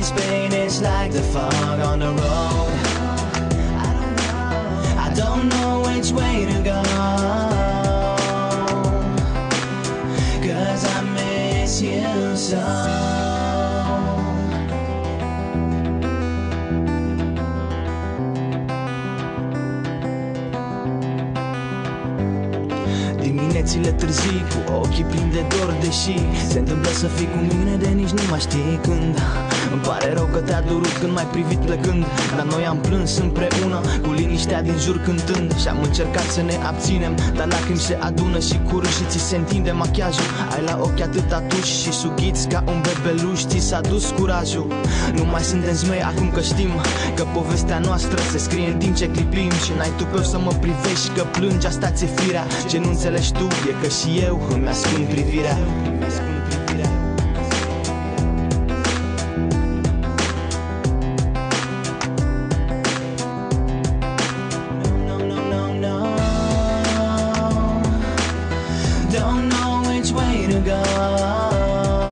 this pain is like the fog on the road. I don't know which way to go, 'cause I miss you so. Diminețile târzii cu ochii plini de dor, deși se întâmplă să fii cu mine de nici nu mai știi când. Îmi pare rău că te-a durut când m-ai privit plecând, dar noi am plâns împreună cu liniștea din jur cântând. Și am încercat să ne abținem, dar lacrimi se adună și curând și ți se întinde machiajul. Ai la ochi atâta tuși și sughiți ca un bebeluș, ți s-a dus curajul. Nu mai suntem zmei acum că știm că povestea noastră se scrie în timp ce clipim. Și n-ai tupeu să mă privești că plângi, asta ți-e firea. Ce nu înțelegi tu e că și eu îmi ascund privirea.